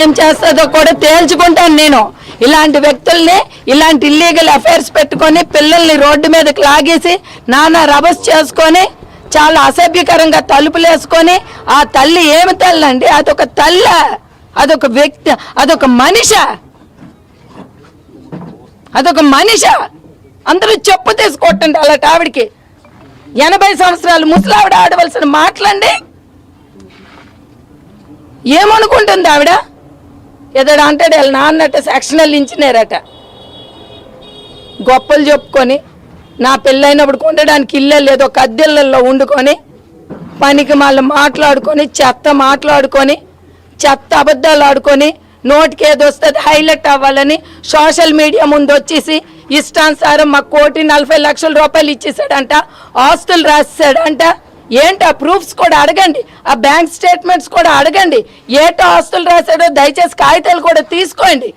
ఏం చేస్తుందో కూడా తేల్చుకుంటాను నేను. ఇలాంటి వ్యక్తుల్ని, ఇలాంటి ఇల్లీగల్ అఫైర్స్ పెట్టుకొని పిల్లల్ని రోడ్డు మీదకి లాగేసి నానా రభస్ చేసుకొని చాలా అసభ్యకరంగా తలుపులు వేసుకొని, ఆ తల్లి ఏమి తల్లి అండి? అదొక తల్ల, అదొక వ్యక్తి, అదొక మనిష, అదొక మనిష. అందరూ చెప్పు తీసుకొట్టండి అలాంటి ఆవిడికి. 80 సంవత్సరాలు ముసలావిడ ఆడవలసిన మాటలండి. ఏమనుకుంటుంది ఆవిడ? ఏదో అంటాడు వాళ్ళ నాన్నట సెక్షనల్ ఇంజనీర్ అట. గొప్పలు చెప్పుకొని నా పెళ్ళైనప్పుడు ఉండడానికి ఇల్లే లేదో కద్దెళ్ళల్లో వండుకొని పనికి మళ్ళీ మాట్లాడుకొని చెత్త మాట్లాడుకొని చెత్త అబద్ధాలు ఆడుకొని నోటికి ఏదో వస్తుంది హైలైట్ అవ్వాలని సోషల్ మీడియా ముందు వచ్చేసి ఇష్టానుసారం మాకు 1,40,00,000 రూపాయలు ఇచ్చేసాడంట, ఆస్తులు రాసేసాడంట. ఏంటి ఆ ప్రూఫ్స్ కూడా అడగండి, ఆ బ్యాంక్ స్టేట్మెంట్స్ కూడా అడగండి. ఏటో ఆస్తులు రాశాడో దయచేసి కాగితాలు కూడా తీసుకోండి.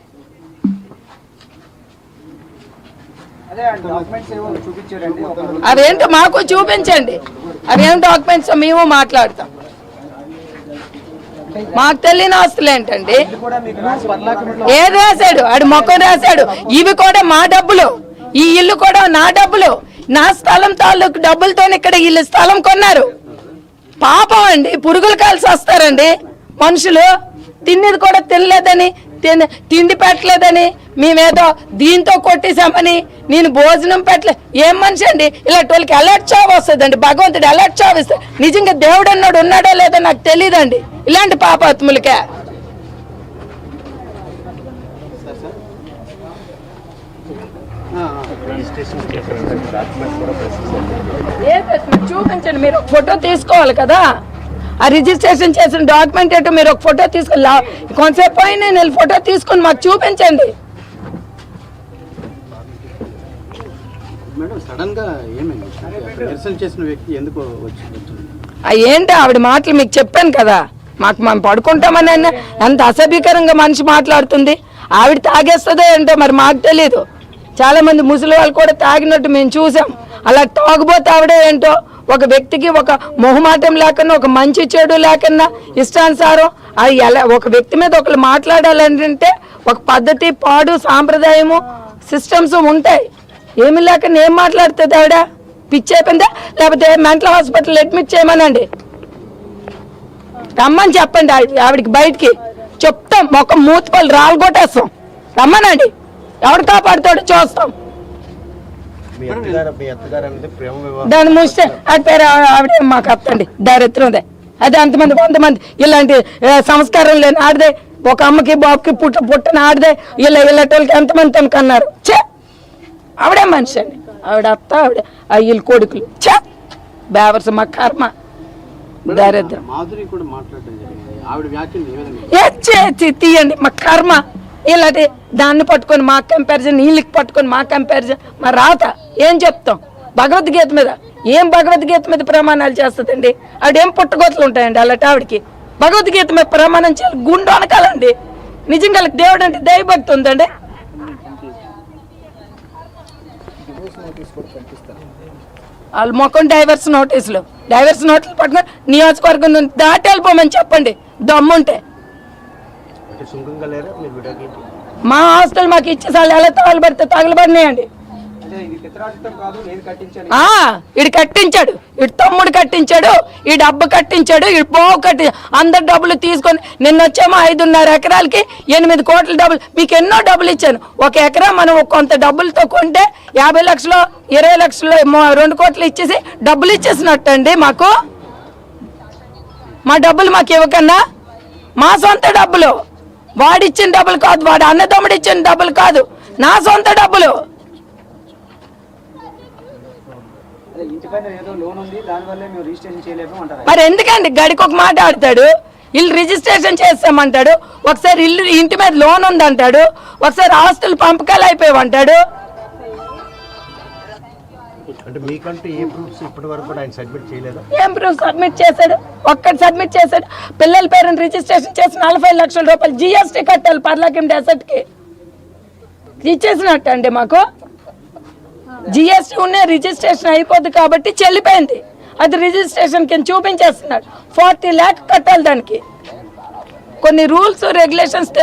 అవేంటో మాకు చూపించండి. అవేం డాక్యుమెంట్స్ మేము మాట్లాడతాం. మాకు తెలియని ఆస్తులు ఏంటండి? ఏది రాశాడు? ఆడు మొక్కం రాశాడు. ఇవి కూడా మా డబ్బులు, ఈ ఇల్లు కూడా నా డబ్బులు, నా స్థలం తాలూకు డబ్బులతో ఇక్కడ వీళ్ళు స్థలం కొన్నారు. పాపం అండి, పురుగులు కాల్సి వస్తారండి మనుషులు. తిన్నది కూడా తినలేదని, తిండి పెట్టలేదని, మేమేదో దీంతో కొట్టేసామని, నేను భోజనం పెట్టలే. ఏం మనిషి అండి? ఇలాంటి వాళ్ళకి అలర్ట్ చావు వస్తుందండి. భగవంతుడు అలర్ట్ చావు ఇస్తాడు. నిజంగా దేవుడు అన్నాడు ఉన్నాడో లేదో నాకు తెలియదండి ఇలాంటి పాపాత్ములకే. చూపించండి. మీరు ఫోటో తీసుకోవాలి కదా, ఆ రిజిస్ట్రేషన్ చేసిన డాక్యుమెంట్ ఏంటో మీరు ఒక ఫోటో తీసుకొని కొంతసేపు అయినా నేను ఫోటో తీసుకొని మాకు చూపించండి. ఏంటి ఆవిడ మాటలు మీకు చెప్పాను కదా, మాకు మనం పడుకుంటామని ఎంత అసభ్యకరంగా మనిషి మాట్లాడుతుంది. ఆవిడ తాగేస్తుందో ఏంటో మరి మాకు తెలీదు. చాలా మంది ముసలి వాళ్ళు కూడా తాగినట్టు మేము చూసాం. అలా తాగుబోతే ఆవిడే ఏంటో ఒక వ్యక్తికి ఒక మొహమాటం లేకుండా, ఒక మంచి చెడు లేకుండా ఇష్టానుసారం అది ఎలా ఒక వ్యక్తి మీద ఒకరు మాట్లాడాలంటే ఒక పద్ధతి, పాడు, సాంప్రదాయము, సిస్టమ్స్ ఉంటాయి. ఏమి లేకుండా ఏం మాట్లాడుతుంది ఆవిడ? పిచ్చి అయిపోయిందా? లేకపోతే మెంటల్ హాస్పిటల్ అడ్మిట్ చేయమనండి, రమ్మని చెప్పండి ఆవిడికి. బయటికి చెప్తాం, మొక్క మూతిపళ్ళు రాలగొట్టేస్తాం. రమ్మనండి, ఎవడు కాపాడుతాడో చూస్తాం. దాన్ని మూస్తే అది పేరు ఆవిడ మాకు అత్తండి దారిద్రందే. అదే అంతమంది 100 మంది ఇలాంటి సంస్కారం లేని ఆడదే, ఒక అమ్మకి బాబుకి పుట్టిన ఆడదే ఇలాంటి ఎంతమంది తనకన్నారు. చే ఆవిడే మనిషి అండి, ఆవిడ అత్త, ఆవిడ వీళ్ళ కొడుకులు. చే బేవర్స్ మా కర్మ, దారిద్రం. తీయండి మా కర్మ. ఇలాంటి దాన్ని పట్టుకొని మా కంపారిజన్, వీళ్ళకి పట్టుకొని మా కంపారిజన్, మా రాత ఏం చెప్తాం? భగవద్గీత మీద ఏం భగవద్గీత మీద ప్రమాణాలు చేస్తుందండి? ఆవిడేం పుట్టగోతలు ఉంటాయండి అలాంటి ఆవిడకి? భగవద్గీత మీద ప్రమాణం చేయాలి, గుండు అనకాలండి. నిజంగా దేవుడు అంటే దైవభక్తి ఉందండి. వాళ్ళు మొక్కం డైవర్స్ నోటీసులు పట్టుకొని నియోజకవర్గం దాటి వెళ్ళిపోమని చెప్పండి దమ్ముంటే. మా ఆస్తులు మాకు ఇచ్చేసాలు ఎలా తగలబడినాయండి. ఈడు కట్టించాడు, ఈడు తమ్ముడు కట్టించాడు, ఈ డబ్బు కట్టించాడు, ఈ బావు కట్టి అందరు డబ్బులు తీసుకొని నిన్న వచ్చామో 5.5 ఎకరాలకి 8 కోట్ల డబ్బులు. మీకు ఎన్నో డబ్బులు ఇచ్చాను. 1 ఎకరా మనం కొంత డబ్బులతో కొంటే 50 లక్షలు 20 లక్షలు 2 కోట్లు ఇచ్చేసి డబ్బులు ఇచ్చేసినట్టు అండి మాకు. మా డబ్బులు మాకు ఇవ్వకన్నా, మా సొంత డబ్బులు, వాడిచ్చిన డబ్బులు కాదు, వాడు అన్నదమ్ముడు ఇచ్చిన డబ్బులు కాదు, నా సొంత డబ్బులు. మరి ఎందుకండి గడికి ఒక మాట ఆడతాడు, ఇల్లు రిజిస్ట్రేషన్ చేస్తామంటాడు, ఒకసారి ఇంటి మీద లోన్ ఉందంటాడు, ఒకసారి ఆస్తులు పంపకాలు అయిపోయామంటాడు. ఏం ప్రూఫ్ సబ్మిట్ చేశాడు? ఒక్కటి సబ్మిట్ చేశాడు. పిల్లల పేరుని రిజిస్ట్రేషన్ చేసి 40 లక్షల రూపాయలు GST కట్టాలి పర్లాకిం డెసర్ట్కి. ఇచ్చేసినట్టు అండి మాకు. GST ఉన్న రిజిస్ట్రేషన్ అయిపోద్ది కాబట్టి చెల్లిపోయింది. అది రిజిస్ట్రేషన్ కింద చూపించేస్తున్నాడు. 40 లక్షలు కట్టాలి దానికి. కొన్ని రూల్స్ రెగ్యులేషన్స్